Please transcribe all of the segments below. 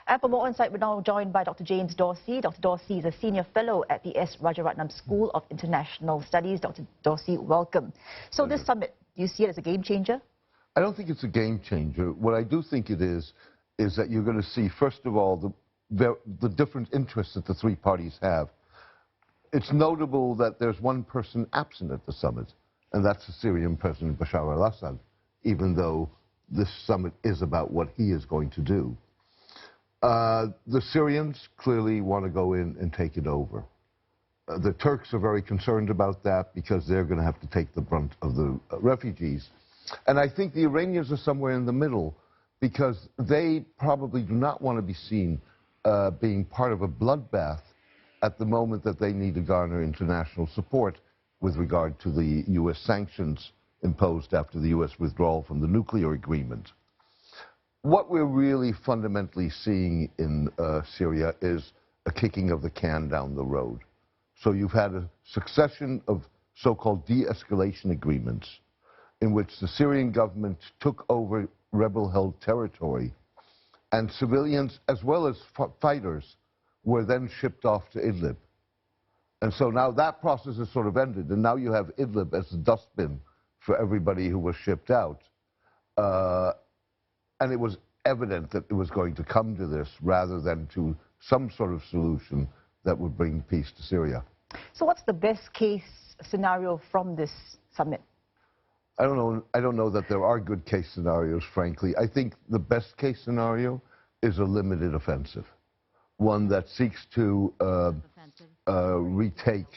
And for more insight, we're now joined by Dr. James Dorsey. Dr. Dorsey is a senior fellow at the S. Rajaratnam School of International Studies. Dr. Dorsey, welcome. So this summit, do you see it as a game changer? I don't think it's a game changer. What I do think it is that you're going to see, first of all, the different interests that the three parties have. It's notable that there's one person absent at the summit, and that's the Syrian President Bashar al-Assad, even though this summit is about what he is going to do. The Syrians clearly want to go in and take it over. The Turks are very concerned about that because they're going to have to take the brunt of the refugees. And I think the Iranians are somewhere in the middle because they probably do not want to be seen being part of a bloodbath at the moment that they need to garner international support with regard to the U.S. sanctions imposed after the U.S. withdrawal from the nuclear agreement. What we're really fundamentally seeing in Syria is a kicking of the can down the road. So you've had a succession of so-called de-escalation agreements in which the Syrian government took over rebel-held territory, and civilians as well as fighters were then shipped off to Idlib. And so now that process has sort of ended, and now you have Idlib as a dustbin for everybody who was shipped out. And it was evident that it was going to come to this rather than to some sort of solution that would bring peace to Syria. So what's the best case scenario from this summit? I don't know that there are good case scenarios, frankly. I think the best case scenario is a limited offensive, one that seeks to retake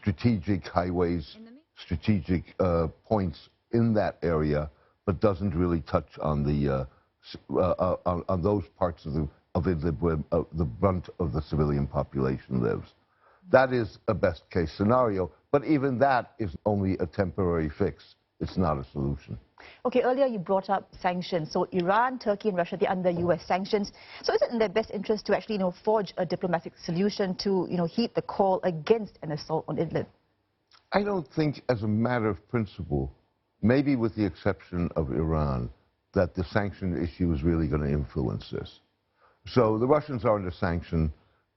strategic highways, strategic points in that area, but doesn't really touch on the on those parts of Idlib where the brunt of the civilian population lives. That is a best case scenario, but even that is only a temporary fix. It's not a solution. Okay, earlier you brought up sanctions. So Iran, Turkey, and Russia, they're under U.S. sanctions. So is it in their best interest to actually, forge a diplomatic solution to, heed the call against an assault on Idlib? I don't think, as a matter of principle, maybe with the exception of Iran, that the sanction issue is really going to influence this. So the Russians are under sanction.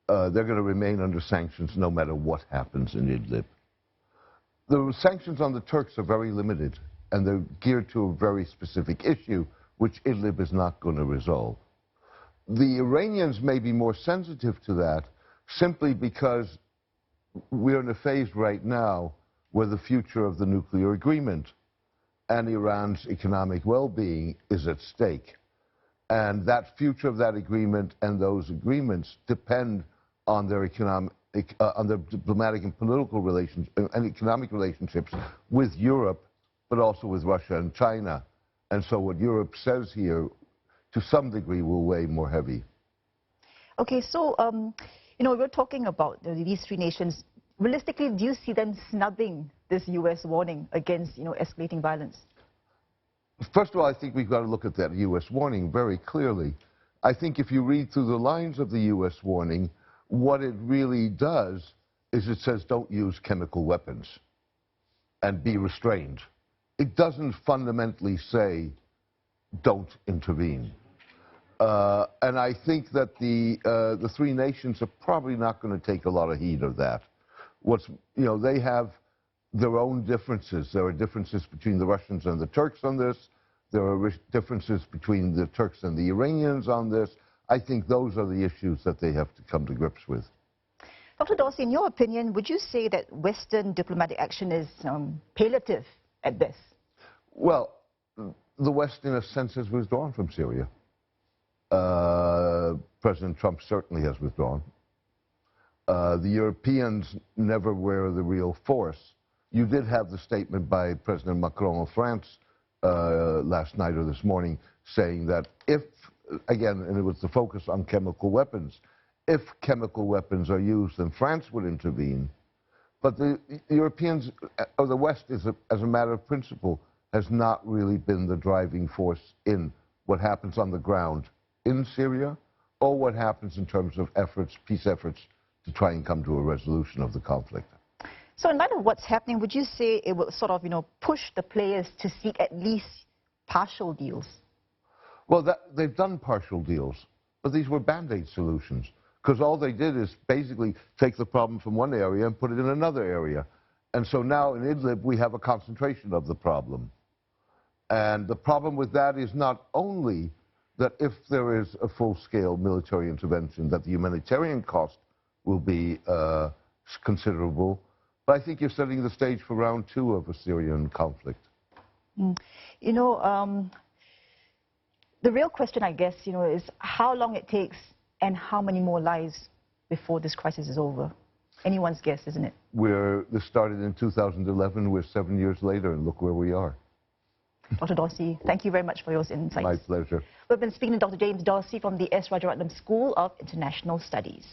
They're going to remain under sanctions no matter what happens in Idlib. The sanctions on the Turks are very limited, and they're geared to a very specific issue, which Idlib is not going to resolve. The Iranians may be more sensitive to that simply because we're in a phase right now where the future of the nuclear agreement and Iran's economic well-being is at stake. And that future of that agreement and those agreements depend on their on their diplomatic and political relations and economic relationships with Europe, but also with Russia and China. And so what Europe says here, to some degree, will weigh more heavy. Okay, so, we're talking about these three nations. Realistically, do you see them snubbing this U.S. warning against, escalating violence? First of all, I think we've got to look at that U.S. warning very clearly. I think if you read through the lines of the U.S. warning, what it really does is it says don't use chemical weapons and be restrained. It doesn't fundamentally say don't intervene. And I think that the three nations are probably not going to take a lot of heed of that. They have their own differences. There are differences between the Russians and the Turks on this. There are differences between the Turks and the Iranians on this. I think those are the issues that they have to come to grips with. Dr. Dorsey, in your opinion, would you say that Western diplomatic action is palliative at best? Well, the West, in a sense, has withdrawn from Syria. President Trump certainly has withdrawn. The Europeans never were the real force. You did have the statement by President Macron of France last night or this morning saying that if, again, and it was the focus on chemical weapons, if chemical weapons are used, then France would intervene. But the Europeans, or the West, as a matter of principle, has not really been the driving force in what happens on the ground in Syria, or what happens in terms of peace efforts to try and come to a resolution of the conflict. So in light of what's happening, would you say it will sort of, push the players to seek at least partial deals? Well, they've done partial deals, but these were Band-Aid solutions, because all they did is basically take the problem from one area and put it in another area. And so now in Idlib, we have a concentration of the problem. And the problem with that is not only that if there is a full-scale military intervention, that the humanitarian cost will be considerable, but I think you're setting the stage for round 2 of a Syrian conflict. You know, the real question, I guess, you know, is how long it takes and how many more lives before this crisis is over. Anyone's guess, isn't it? This started in 2011. We're 7 years later, and look where we are. Dr. Dorsey, thank you very much for your insights. My pleasure. We've been speaking to Dr. James Dorsey from the S. Rajaratnam School of International Studies.